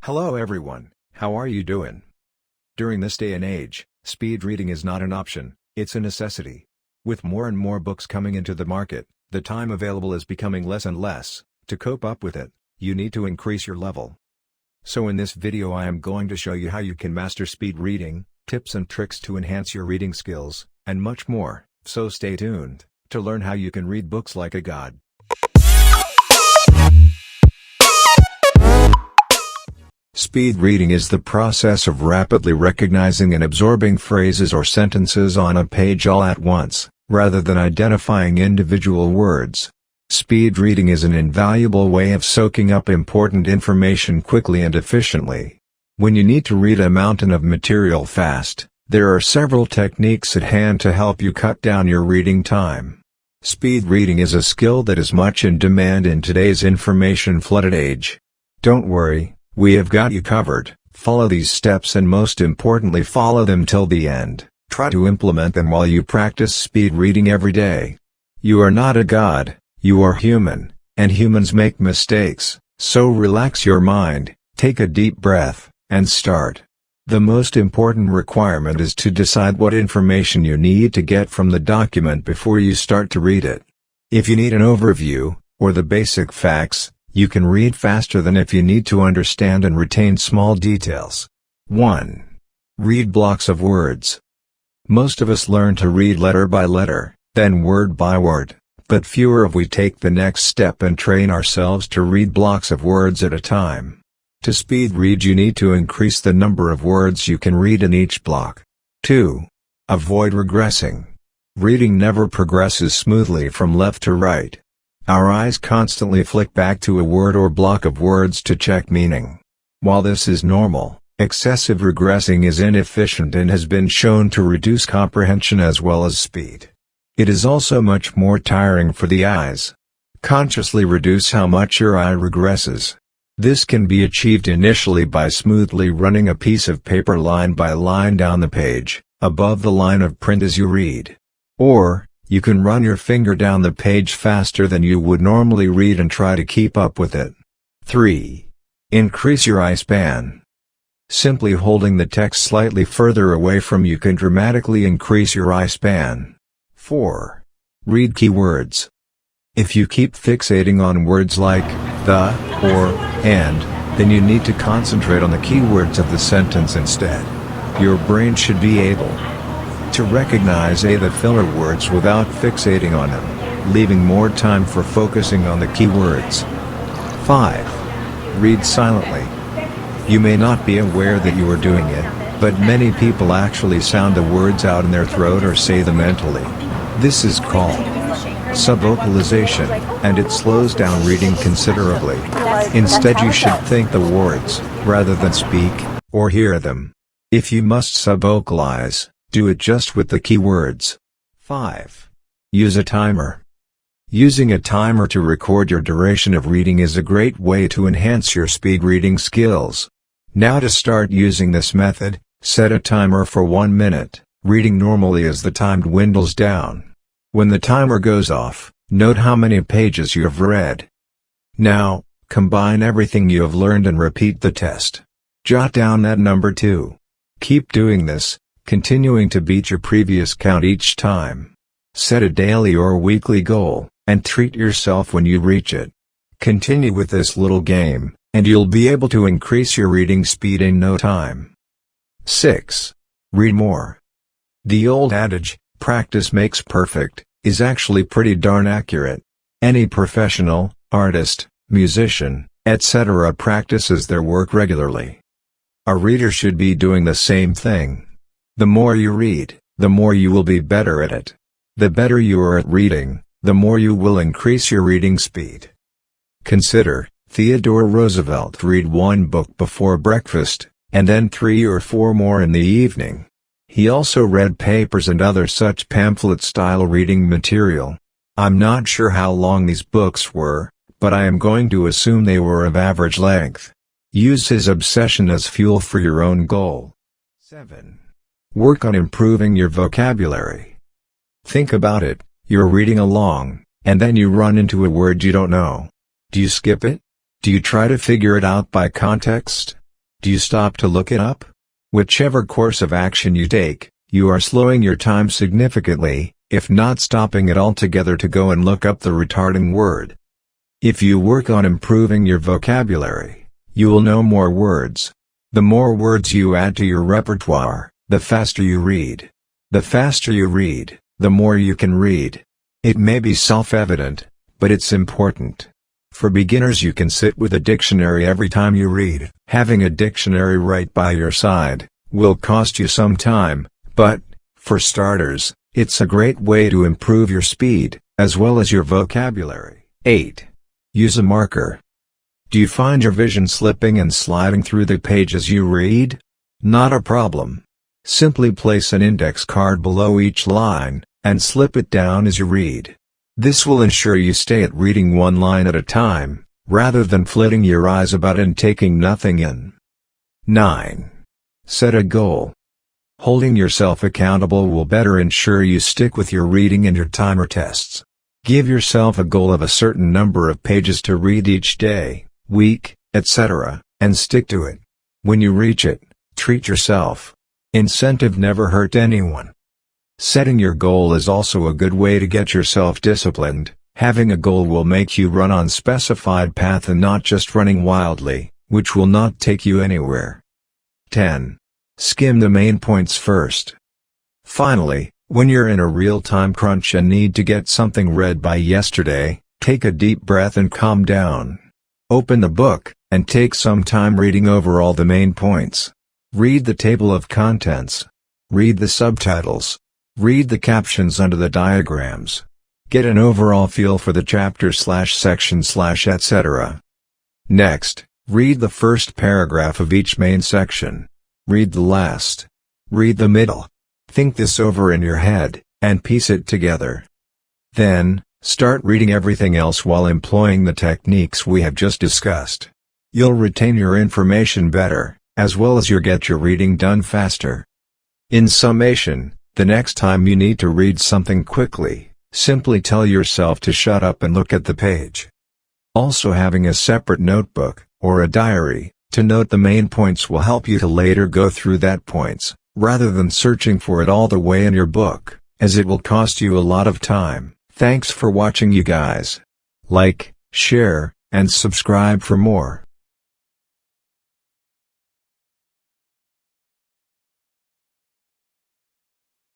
Hello everyone, how are you doing? During this day and age, speed reading is not an option, it's a necessity. With more and more books coming into the market, the time available is becoming less and less. To cope up with it, you need to increase your level. So in this video I am going to show you how you can master speed reading, tips and tricks to enhance your reading skills, and much more, so stay tuned, to learn how you can read books like a god. Speed reading is the process of rapidly recognizing and absorbing phrases or sentences on a page all at once, rather than identifying individual words. Speed reading is an invaluable way of soaking up important information quickly and efficiently. When you need to read a mountain of material fast, there are several techniques at hand to help you cut down your reading time. Speed reading is a skill that is much in demand in today's information-flooded age. Don't worry, we have got you covered. Follow these steps and most importantly follow them till the end. Try to implement them while you practice speed reading every day. You are not a god, you are human, and humans make mistakes, so relax your mind, take a deep breath, and start. The most important requirement is to decide what information you need to get from the document before you start to read it. If you need an overview, or the basic facts, you can read faster than if you need to understand and retain small details. 1. Read blocks of words. Most of us learn to read letter by letter, then word by word, but fewer of we take the next step and train ourselves to read blocks of words at a time. To speed read you need to increase the number of words you can read in each block. 2. Avoid regressing. Reading never progresses smoothly from left to right. Our eyes constantly flick back to a word or block of words to check meaning. While this is normal, excessive regressing is inefficient and has been shown to reduce comprehension as well as speed. It is also much more tiring for the eyes. Consciously reduce how much your eye regresses. This can be achieved initially by smoothly running a piece of paper line by line down the page, above the line of print as you read. Or, you can run your finger down the page faster than you would normally read and try to keep up with it. 3. Increase your eye span. Simply holding the text slightly further away from you can dramatically increase your eye span. 4. Read keywords. If you keep fixating on words like the, or, and, then you need to concentrate on the keywords of the sentence instead. Your brain should be able to recognize the filler words without fixating on them, leaving more time for focusing on the keywords. 5. Read silently. You may not be aware that you are doing it, but many people actually sound the words out in their throat or say them mentally. This is called subvocalization, and it slows down reading considerably. Instead you should think the words, rather than speak, or hear them. If you must subvocalize, do it just with the keywords. 5. Use a timer. Using a timer to record your duration of reading is a great way to enhance your speed reading skills. Now to start using this method, set a timer for 1 minute, reading normally as the time dwindles down. When the timer goes off, note how many pages you have read. Now, combine everything you have learned and repeat the test. Jot down that number too. Keep doing this, continuing to beat your previous count each time. Set a daily or weekly goal, and treat yourself when you reach it. Continue with this little game, and you'll be able to increase your reading speed in no time. 6. Read more. The old adage, practice makes perfect, is actually pretty darn accurate. Any professional, artist, musician, etc. practices their work regularly. A reader should be doing the same thing. The more you read, the more you will be better at it. The better you are at reading, the more you will increase your reading speed. Consider, Theodore Roosevelt read 1 book before breakfast, and then 3 or 4 more in the evening. He also read papers and other such pamphlet-style reading material. I'm not sure how long these books were, but I am going to assume they were of average length. Use his obsession as fuel for your own goal. 7. Work on improving your vocabulary. Think about it, you're reading along, and then you run into a word you don't know. Do you skip it? Do you try to figure it out by context? Do you stop to look it up? Whichever course of action you take, you are slowing your time significantly, if not stopping it altogether to go and look up the retarding word. If you work on improving your vocabulary, you will know more words. The more words you add to your repertoire, the faster you read. The faster you read, the more you can read. It may be self-evident, but it's important. For beginners, you can sit with a dictionary every time you read. Having a dictionary right by your side will cost you some time, but, for starters, it's a great way to improve your speed, as well as your vocabulary. 8. Use a marker. Do you find your vision slipping and sliding through the page as you read? Not a problem. Simply place an index card below each line, and slip it down as you read. This will ensure you stay at reading one line at a time, rather than flitting your eyes about and taking nothing in. 9. Set a goal. Holding yourself accountable will better ensure you stick with your reading and your timer tests. Give yourself a goal of a certain number of pages to read each day, week, etc., and stick to it. When you reach it, treat yourself. Incentive never hurt anyone. Setting your goal is also a good way to get yourself disciplined. Having a goal will make you run on specified path and not just running wildly, which will not take you anywhere. 10. Skim the main points first. Finally, when you're in a real-time crunch and need to get something read by yesterday, take a deep breath and calm down. Open the book, and take some time reading over all the main points. Read the table of contents. Read the subtitles. Read the captions under the diagrams. Get an overall feel for the chapter/section/etc. Next, read the first paragraph of each main section. Read the last. Read the middle. Think this over in your head, and piece it together. Then, start reading everything else while employing the techniques we have just discussed. You'll retain your information better, as well as you'll get your reading done faster. In summation, the next time you need to read something quickly, simply tell yourself to shut up and look at the page. Also, having a separate notebook, or a diary, to note the main points will help you to later go through that points, rather than searching for it all the way in your book, as it will cost you a lot of time. Thanks for watching, you guys. Like, share, and subscribe for more.